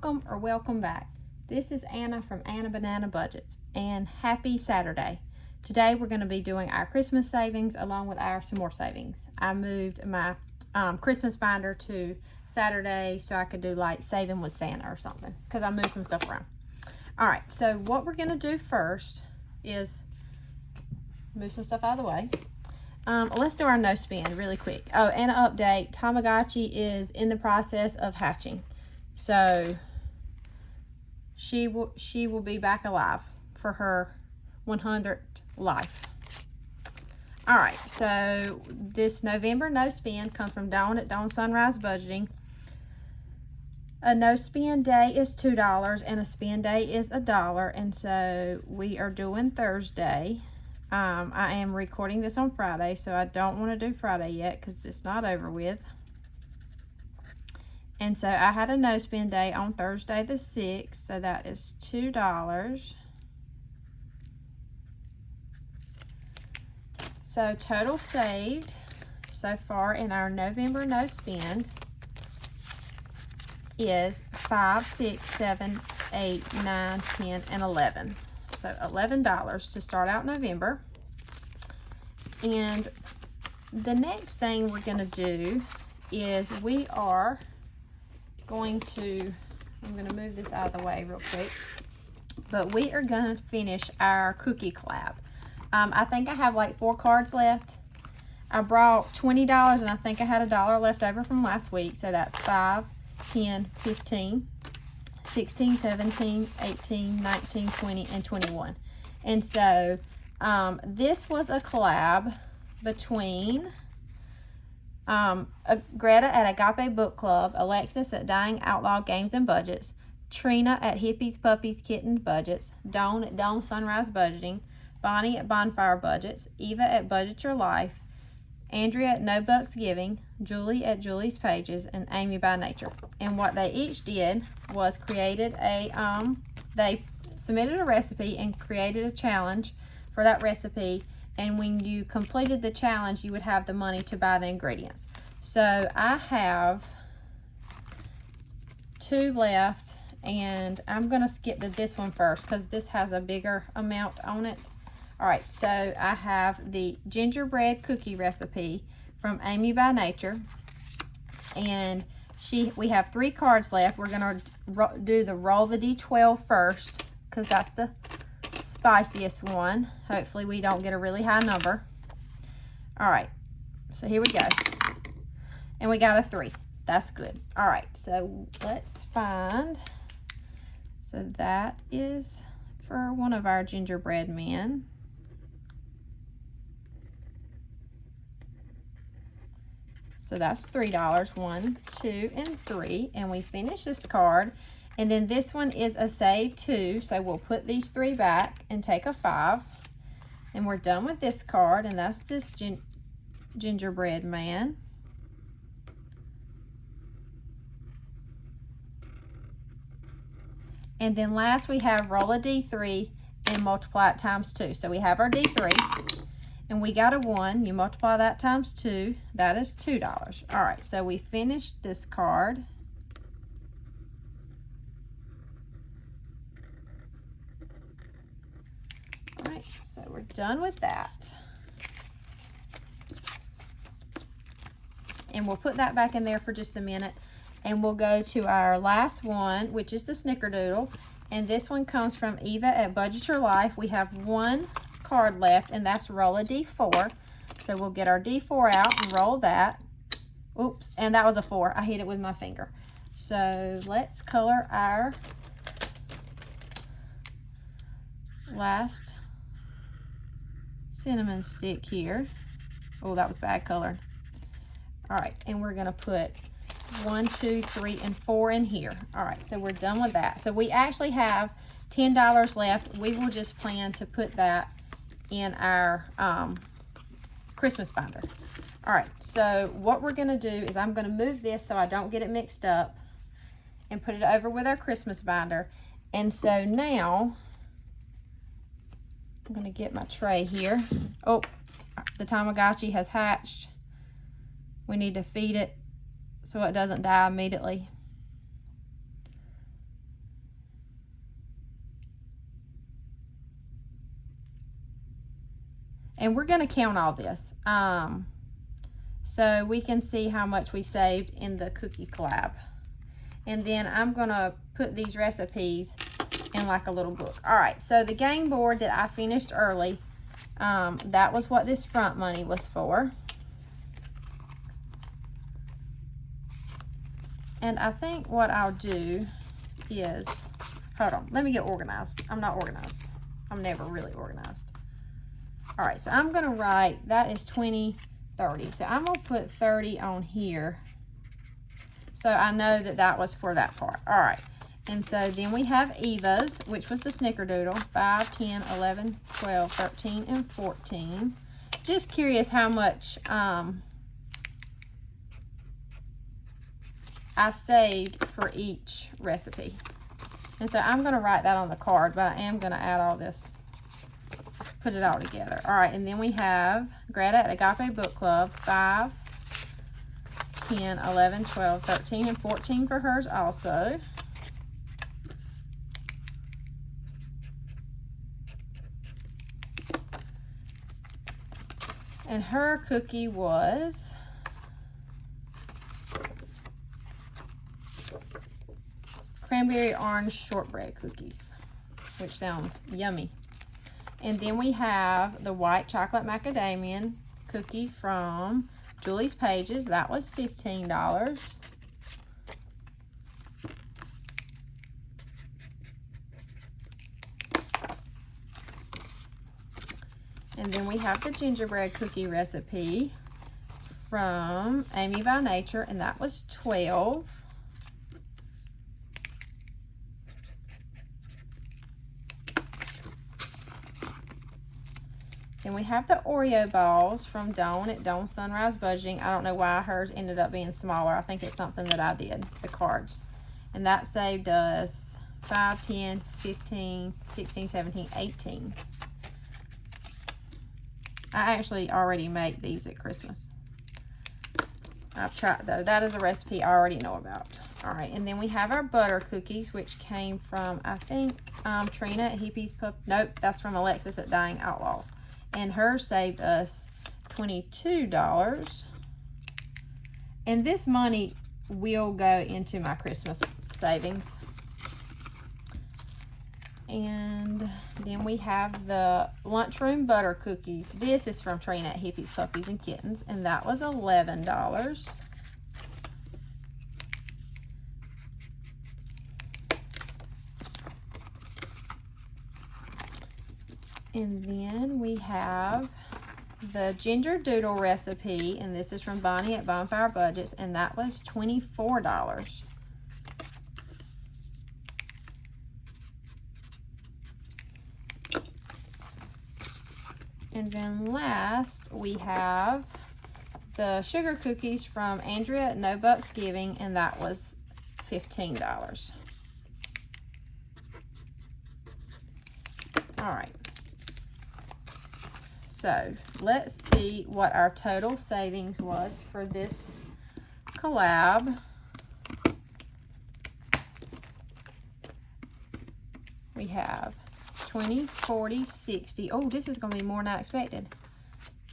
welcome or welcome back. This is Anna from Anna Banana Budgets, and happy Saturday. Today we're going to be doing our Christmas savings along with our Smore savings. I moved my Christmas binder to Saturday so I could do like saving with Santa or something because I moved some stuff around. Alright, so what we're going to do first is move some stuff out of the way. Let's do our no spin really quick. Oh, and an update, Tamagotchi is in the process of hatching. So she will be back alive for her 100th life. All right, so this November no spin comes from Dawn at Dawn Sunrise Budgeting. A no spin day is $2 and a spin day is $1, and so we are doing Thursday. I am recording this on Friday, so I don't want to do Friday yet because it's not over with. And so I had a no spin day on Thursday the 6th, so that is $2. So total saved so far in our November no spend is 5, 6, 7, 8, 9, 10, and 11. So $11 to start out November. And the next thing we're going to do is we are going to, I'm going to move this out of the way real quick, but we are going to finish our cookie collab. I think I have like 4 cards left. I brought $20 and I think I had $1 left over from last week. So that's 5, 10, 15, 16, 17, 18, 19, 20, and 21. And so this was a collab between Greta at Agape Book Club, Alexis at Dying Outlaw Games and Budgets, Trina at Hippies, Puppies, Kittens Budgets, Dawn at Dawn Sunrise Budgeting, Bonnie at Bonfire Budgets, Eva at Budget Your Life, Andrea at No Bucks Giving, Julie at Julie's Pages, and Amy by Nature. And what they each did was created they submitted a recipe and created a challenge for that recipe. And when you completed the challenge, you would have the money to buy the ingredients. So I have 2 left, and I'm going to skip to this one first because this has a bigger amount on it. All right, so I have the gingerbread cookie recipe from Amy by Nature, and we have 3 cards left. We're going to do the roll the D12 first because that's the spiciest one. Hopefully we don't get a really high number. All right, so here we go, and we got a 3. That's good. All right, so let's find, so that is for one of our gingerbread men. So that's $3, 1, 2, and 3, and we finish this card. And then this one is a save 2, so we'll put these 3 back and take a 5. And we're done with this card, and that's this gingerbread man. And then last we have roll a D3 and multiply it times 2. So we have our D3. And we got a 1. You multiply that times 2. That is $2. All right, so we finished this card. All right, so we're done with that. And we'll put that back in there for just a minute. And we'll go to our last one, which is the snickerdoodle. And this one comes from Eva at Budget Your Life. We have 1 card left, and that's roll a D4. So we'll get our D4 out and roll that. Oops, and that was a 4. I hit it with my finger. So let's color our last cinnamon stick here. Oh, that was bad colored. All right, and we're gonna put 1, 2, 3, and 4 in here. All right, so we're done with that. So we actually have $10 left. We will just plan to put that in our Christmas binder. All right, so what we're gonna do is I'm gonna move this so I don't get it mixed up and put it over with our Christmas binder. And so now I'm gonna get my tray here. Oh, the Tamagotchi has hatched. We need to feed it so it doesn't die immediately. And we're going to count all this so we can see how much we saved in the cookie collab. And then I'm going to put these recipes in like a little book. All right, so the game board that I finished early, that was what this front money was for. And I think what I'll do is, hold on, let me get organized. I'm not organized. I'm never really organized. All right, so I'm gonna write, that is 20, 30. So I'm gonna put 30 on here. So I know that that was for that part. All right, and so then we have Eva's, which was the snickerdoodle, 5, 10, 11, 12, 13, and 14. Just curious how much I saved for each recipe. And so I'm going to write that on the card, but I am going to add all this, put it all together. All right, and then we have Greta at Agape Book Club, 5, 10, 11, 12, 13, and 14 for hers also. And her cookie was cranberry orange shortbread cookies, which sounds yummy. And then we have the white chocolate macadamia cookie from Julie's Pages. That was $15. And then we have the gingerbread cookie recipe from Amy by Nature, and that was $12. Then we have the Oreo balls from Dawn at Dawn Sunrise Budgeting. I don't know why hers ended up being smaller. I think it's something that I did, the cards. And that saved us 5, 10, 15, 16, 17, 18. I actually already make these at Christmas. I've tried though. That is a recipe I already know about. All right, and then we have our butter cookies, which came from, I think, Trina at Hippie's Pup. Nope, that's from Alexis at Dying Outlaw. And hers saved us $22. And this money will go into my Christmas savings. And then we have the lunchroom butter cookies. This is from Trina at Hippie's Puppies and Kittens, and that was $11. And then we have the ginger doodle recipe, and this is from Bonnie at Bonfire Budgets, and that was $24. And then last, we have the sugar cookies from Andrea at No Bucks Giving, and that was $15. All right. So let's see what our total savings was for this collab. We have 20, 40, 60. Oh, this is going to be more than I expected.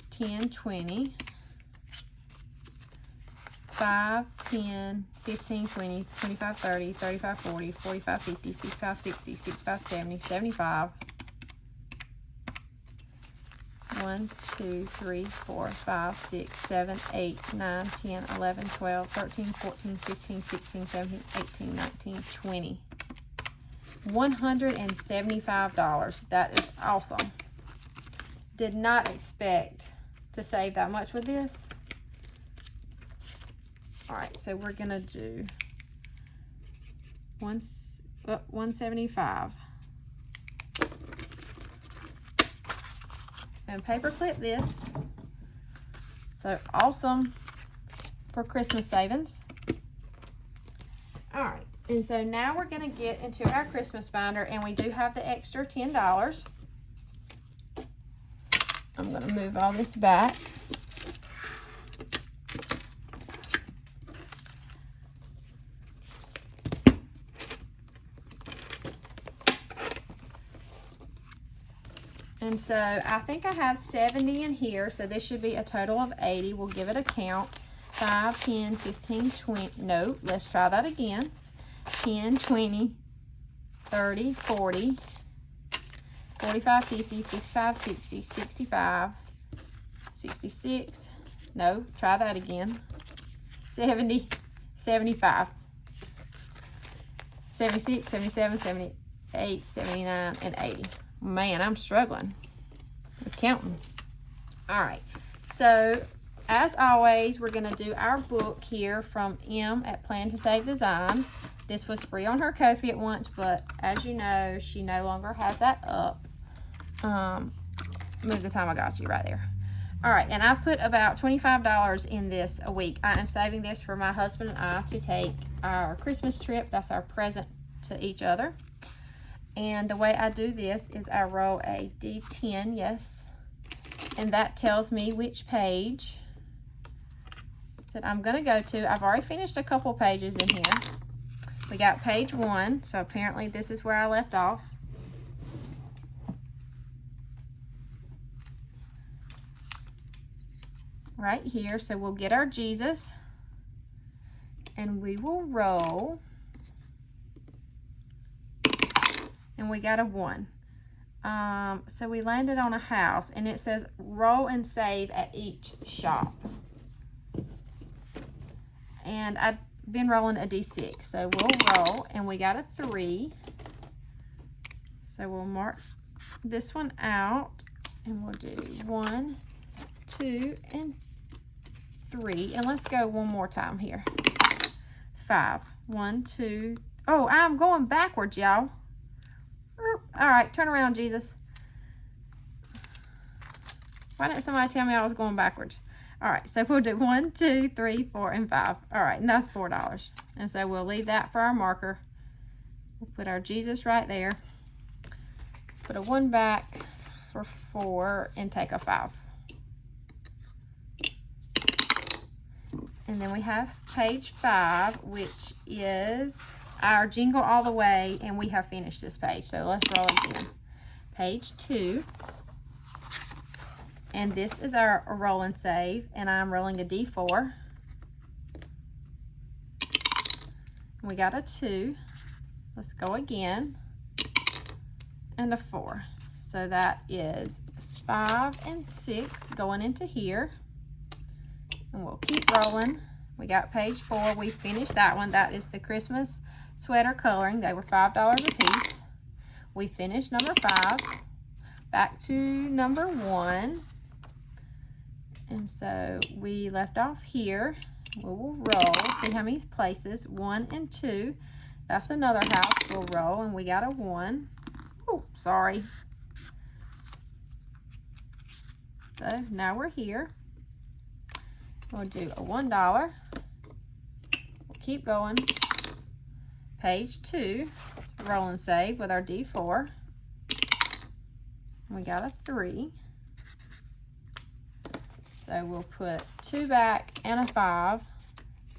10, 20, 5, 10, 15, 20, 25, 30, 35, 40, 45, 50, 55, 60, 65, 70, 75. 1, 2, 3, 4, 5, 6, 7, 8, 9, 10, 11, 12, 13, 14, 15, 16, 17, 18, 19, 20. $175. That is awesome. Did not expect to save that much with this. All right, so we're gonna do 175. And paper clip this. So awesome for Christmas savings. All right, and so now we're going to get into our Christmas binder, and we do have the extra $10. I'm going to move all this back. And so I think I have 70 in here, so this should be a total of 80. We'll give it a count. 5, 10, 15, 20. No, let's try that again. 10, 20, 30, 40, 45, 50, 55, 60, 65, 66. No, try that again. 70, 75, 76, 77, 78, 79, and 80. Man, I'm struggling with counting. All right, so as always, we're going to do our book here from M at Plan to Save Design. This was free on her Ko-fi at once, but as you know, she no longer has that up. Move the Tamagotchi right there. All right, and I put about $25 in this a week. I am saving this for my husband and I to take our Christmas trip. That's our present to each other. And the way I do this is I roll a D10, yes, and that tells me which page that I'm going to go to. I've already finished a couple pages in here. We got page 1, so apparently this is where I left off. Right here, so we'll get our Jesus, and we will roll, and we got a 1. So we landed on a house, and it says roll and save at each shop. And I've been rolling a D6, so we'll roll, and we got a 3. So we'll mark this one out, and we'll do 1, 2, and 3. And let's go one more time here. 5. 1, 2. Oh, I'm going backwards, y'all. All right, turn around, Jesus. Why didn't somebody tell me I was going backwards? All right, so we'll do 1, 2, 3, 4, and 5. All right, and that's $4. And so we'll leave that for our marker. We'll put our Jesus right there. Put a 1 back for 4 and take a 5. And then we have page 5, which is our Jingle All the Way, and we have finished this page. So let's roll again. Page 2. And this is our roll and save, and I'm rolling a D4. We got a 2. Let's go again. And a 4. So that is 5 and 6 going into here. And we'll keep rolling. We got page 4. We finished that one. That is the Christmas sweater coloring. They were $5 a piece. We finished number 5. Back to number 1. And so we left off here. We will roll. See how many places. 1 and 2. That's another house. We'll roll, and we got a 1. Oh, sorry. So now we're here. We'll do a $1. We'll keep going. Page 2, roll and save with our D4. We got a 3. So we'll put 2 back and a 5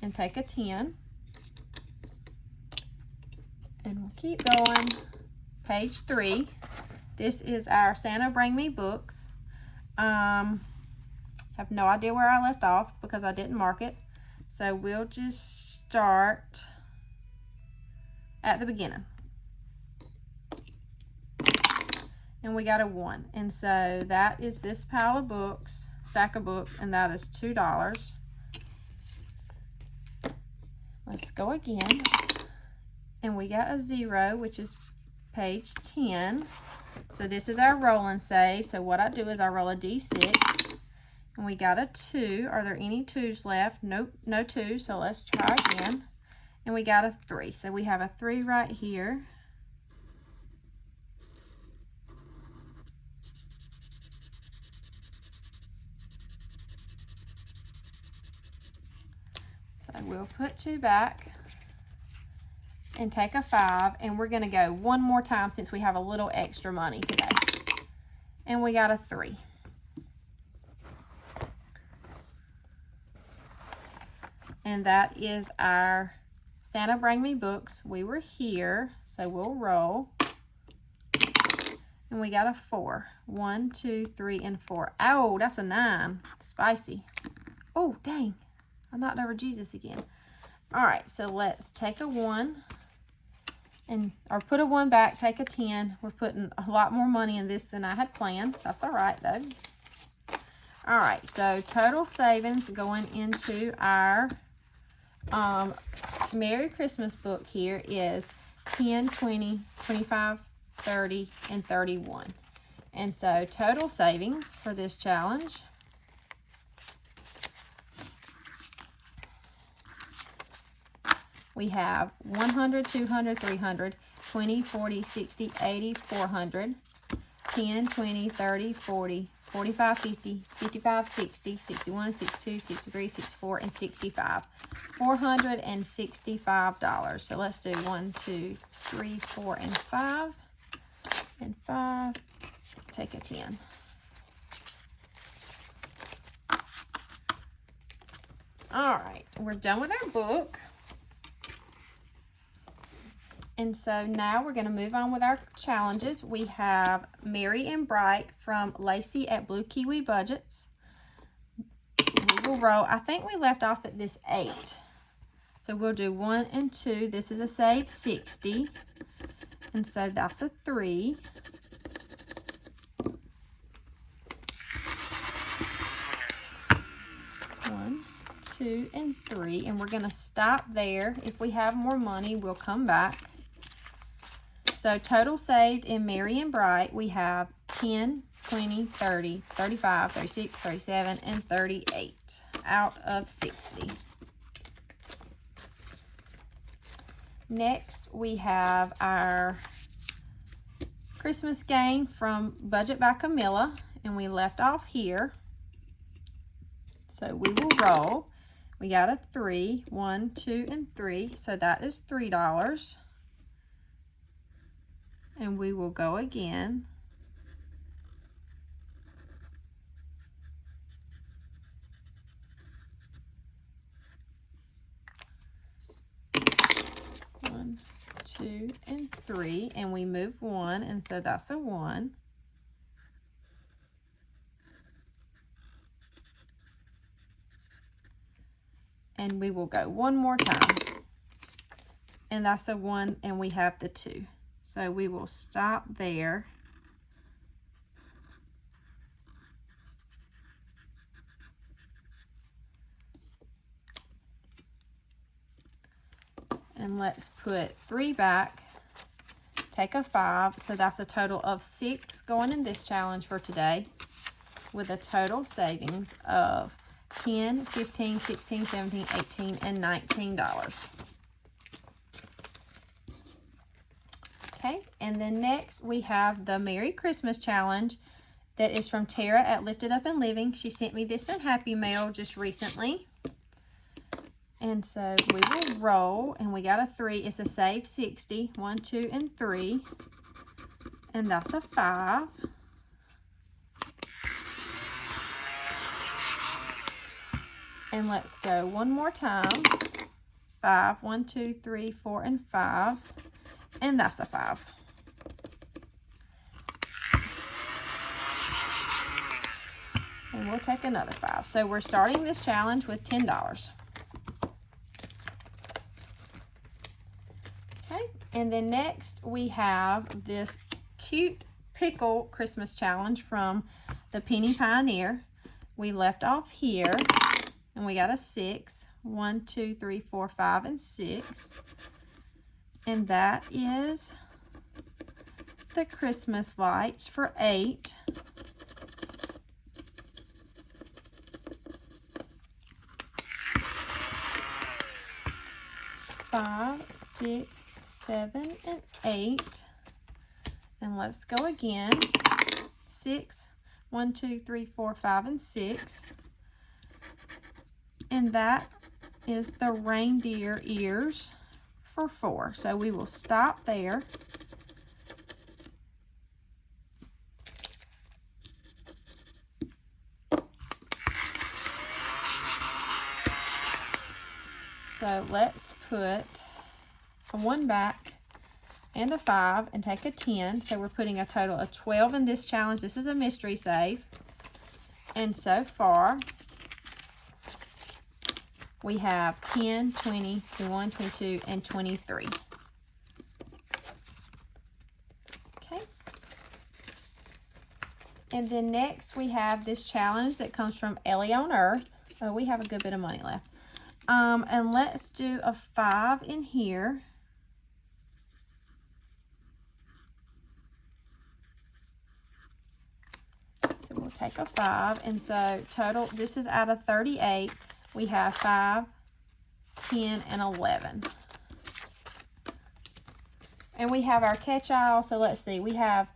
and take a 10. And we'll keep going. Page 3. This is our Santa Bring Me books. Have no idea where I left off because I didn't mark it. So we'll just start at the beginning. And we got a 1. And so that is this pile of books, stack of books, and that is $2. Let's go again. And we got a 0, which is page 10. So this is our roll and save. So what I do is I roll a D6. And we got a 2. Are there any 2s left? Nope, no 2. So let's try again. And we got a 3. So we have a 3 right here. So we'll put 2 back and take a 5. And we're going to go one more time since we have a little extra money today. And we got a 3. And that is our Santa Bring Me books. We were here, so we'll roll. And we got a 4. 1, 2, 3, and 4. Oh, that's a 9. Spicy. Oh, dang. I knocked over Jesus again. All right, so let's take a 1. Or put a 1 back, take a 10. We're putting a lot more money in this than I had planned. That's all right, though. All right, so total savings going into our Merry Christmas book here is 10, 20, 25, 30, and 31. And so total savings for this challenge we have 100, 200, 300, 20, 40, 60, 80, 400, 10, 20, 30, 40, 45, 50, 55, 60, 61, 62, 63, 64, and 65. $465. So let's do 1, 2, 3, 4, and 5. And 5. Take a 10. All right, we're done with our book. And so now we're going to move on with our challenges. We have Merry and Bright from Lacey at Blue Kiwi Budgets. We will roll. I think we left off at this 8. So we'll do 1 and 2. This is a save 60. And so that's a 3. 1, 2, and 3. And we're going to stop there. If we have more money, we'll come back. So total saved in Merry and Bright, we have 10, 20, 30, 35, 36, 37, and 38 out of 60. Next, we have our Christmas game from Budget by Camilla, and we left off here. So we will roll. We got a 3, 1, 2, and 3, so that is $3. And we will go again. One, 2, and 3, and we move 1, and so that's a 1. And we will go one more time. And that's a 1, and we have the 2. So we will stop there. And let's put 3 back. Take a 5. So that's a total of 6 going in this challenge for today, with a total savings of 10, 15, 16, 17, 18, and $19. Okay, and then next we have the Merry Christmas Challenge that is from Tara at Lifted Up and Living. She sent me this in Happy Mail just recently. And so we will roll, and we got a 3. It's a save 60. 1, 2, and 3. And that's a 5. And let's go one more time. 5, 1, 2, 3, 4, and 5. And that's a 5. And we'll take another 5. So we're starting this challenge with $10. Okay, and then next we have this cute pickle Christmas challenge from the Penny Pioneer. We left off here, and we got a 6. 1, 2, 3, 4, 5, and 6. And that is the Christmas lights for 8. Five, 6, 7, and 8. And let's go again. 6, 1, 2, 3, 4, 5, and 6. And that is the reindeer ears for 4. So we will stop there. So let's put a 1 back, and a 5 and take a 10. So we're putting a total of 12 in this challenge. This is a mystery save. And so far, we have 10, 20, 21, 22, and 23. Okay. And then next we have this challenge that comes from Ellie on Earth. Oh, we have a good bit of money left. And let's do a 5 in here. So we'll take a 5. And so total, this is out of 38. We have 5, 10, and 11. And we have our catch-all. So let's see. We have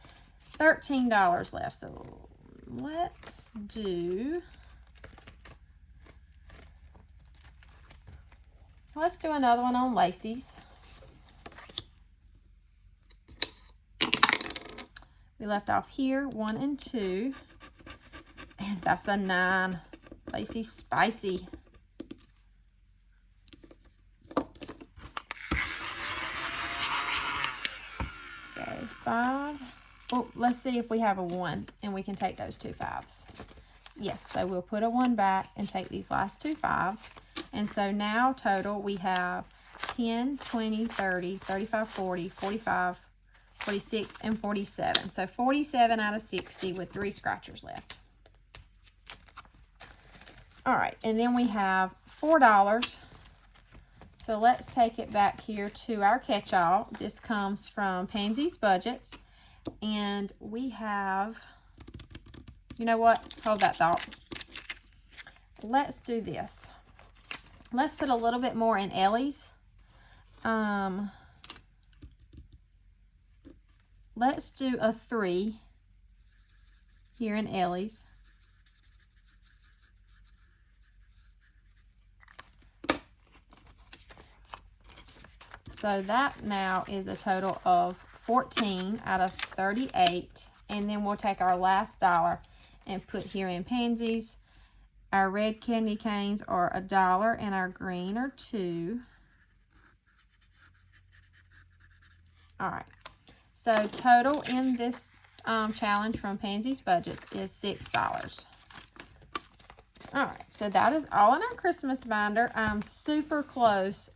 $13 left. So let's do another one on Lacey's. We left off here, 1 and 2. And that's a 9. Lacey's spicy. So 5. Oh, let's see if we have a 1 and we can take those 2 5s. Yes, so we'll put a 1 back and take these last 2 5s. And so now total we have 10, 20, 30, 35, 40, 45, 46, and 47. So 47 out of 60 with 3 scratchers left. All right, and then we have $4. So let's take it back here to our catch-all. This comes from Pansy's Budgets. And we have, you know what? Hold that thought. Let's do this. Let's put a little bit more in Ellie's. Let's do a 3 here in Ellie's. So that now is a total of 14 out of 38. And then we'll take our last dollar and put here in Pansy's. Our red candy canes are $1 and our green are 2. All right. So total in this challenge from Pansy's Budgets is $6. All right. So that is all in our Christmas binder. I'm super close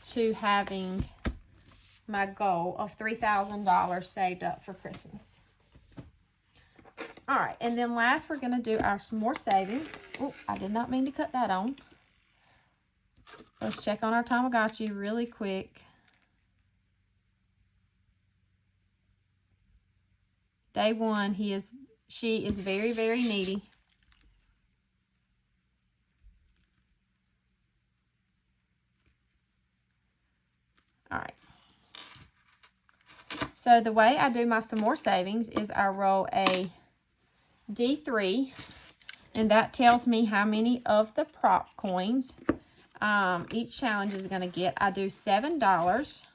to having my goal of $3,000 saved up for Christmas. All right, and then last we're going to do our Smore savings. Oh, I did not mean to cut that on. Let's check on our Tamagotchi really quick. Day 1, she is very, very needy. All right. So the way I do my Smore savings is I roll a D3, and that tells me how many of the prop coins each challenge is going to get. I do $7.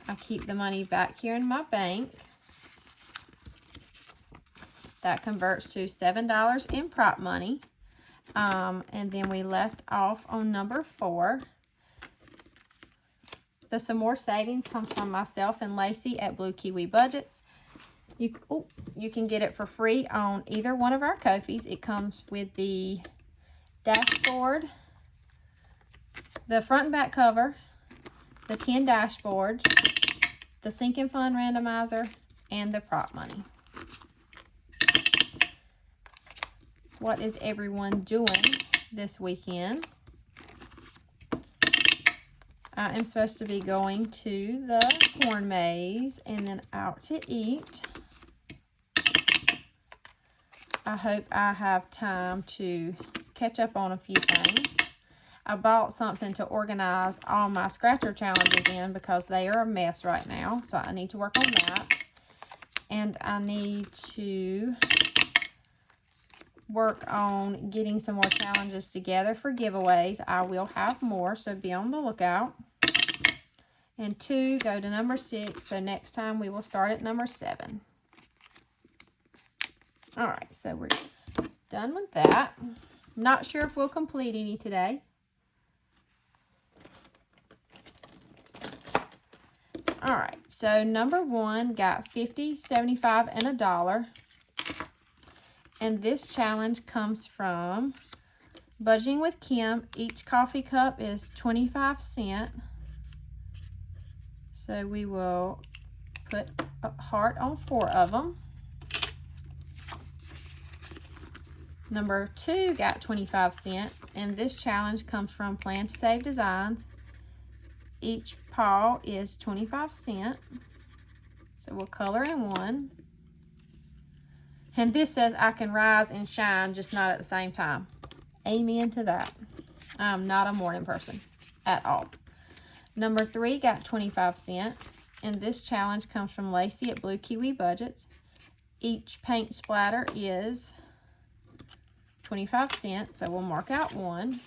I keep the money back here in my bank. That converts to $7 in prop money. And then we left off on number 4. The Smore savings comes from myself and Lacey at Blue Kiwi Budgets. You can get it for free on either one of our Ko-fis. It comes with the dashboard, the front and back cover, the 10 dashboards, the sinking fund randomizer, and the prop money. What is everyone doing this weekend? I am supposed to be going to the corn maze and then out to eat. I hope I have time to catch up on a few things. I bought something to organize all my scratcher challenges in because they are a mess right now. So I need to work on that. And I need to work on getting some more challenges together for giveaways. I will have more, so be on the lookout. And 2, go to number 6. So next time we will start at number 7. All right, so we're done with that. Not sure if we'll complete any today. All right, so number 1 got 50, 75, and $1. And this challenge comes from Budgeting with Kim. Each coffee cup is 25 cents. So we will put a heart on 4 of them. Number 2 got 25 cents, and this challenge comes from Plan to Save Designs. Each paw is 25 cents. So we'll color in 1. And this says I can rise and shine, just not at the same time. Amen to that. I'm not a morning person at all. Number 3 got 25 cents. And this challenge comes from Lacey at Blue Kiwi Budgets. Each paint splatter is 25 cents. So we'll mark out 1.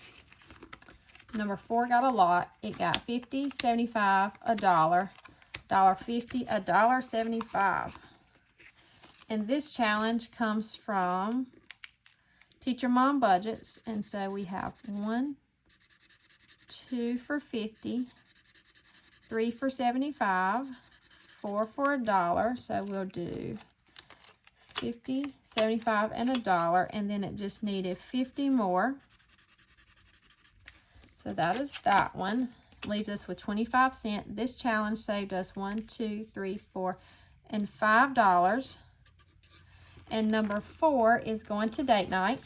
Number 4 got a lot. It got 50, 75, $1, $1.50, $1.75. And this challenge comes from Teacher Mom Budgets. And so we have 1, 2 for 50, 3 for 75, 4 for $1. So we'll do 50, 75, and $1. And then it just needed 50 more. So that is that one. Leaves us with 25 cents. This challenge saved us 1, 2, 3, 4, and $5. And number 4 is going to date night.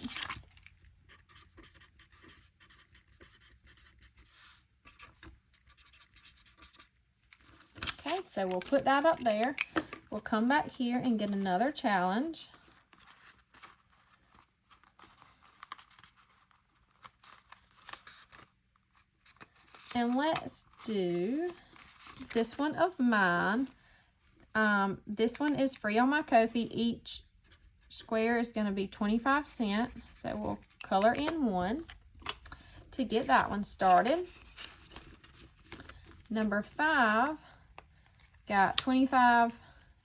Okay, so we'll put that up there. We'll come back here and get another challenge. And let's do this one of mine. This one is free on my Ko-fi. Each square is going to be 25 cents. So we'll color in 1 to get that one started. Number 5 got 25,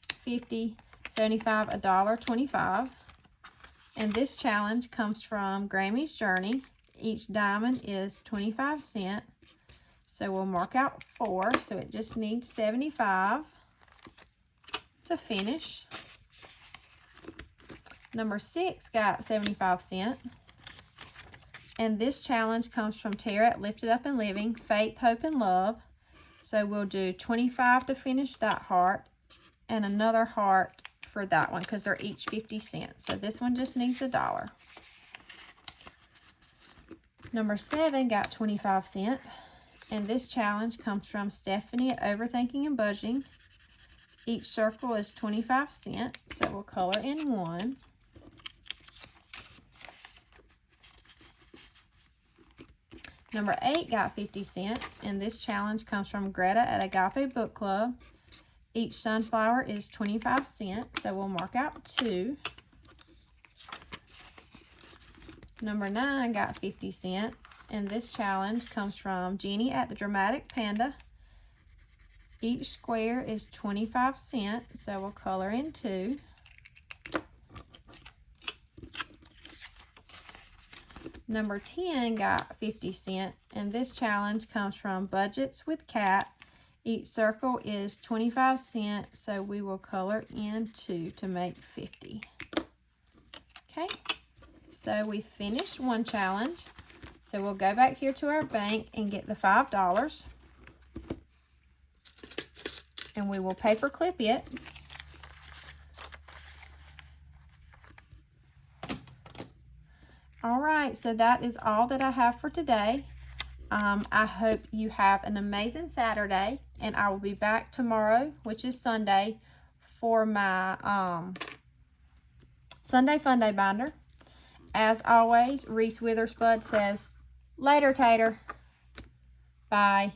50, 75, $1.25. And this challenge comes from Grammy's Journey. Each diamond is 25 cents. So we'll mark out 4. So it just needs 75 to finish. Number 6 got 75 cents. And this challenge comes from Tara at Lifted Up and Living, Faith, Hope, and Love. So we'll do 25 to finish that heart and another heart for that one because they're each 50 cents. So this one just needs $1. Number 7 got 25 cents. And this challenge comes from Stephanie at Overthinking and Budgeting. Each circle is 25 cents. So we'll color in 1. Number 8 got 50 cents. And this challenge comes from Greta at Agape Book Club. Each sunflower is 25 cents. So we'll mark out 2. Number 9 got 50 cents. And this challenge comes from Jeannie at the Dramatic Panda. Each square is 25 cents, so we'll color in 2. Number 10 got 50 cents, and this challenge comes from Budgets with Cat. Each circle is 25 cents, so we will color in 2 to make 50. Okay, so we finished one challenge. So we'll go back here to our bank and get the $5. And we will paper clip it. All right, so that is all that I have for today. I hope you have an amazing Saturday, and I will be back tomorrow, which is Sunday, for my Sunday Fun Day binder. As always, Reese Witherspoon says, "Later, Tater." Bye.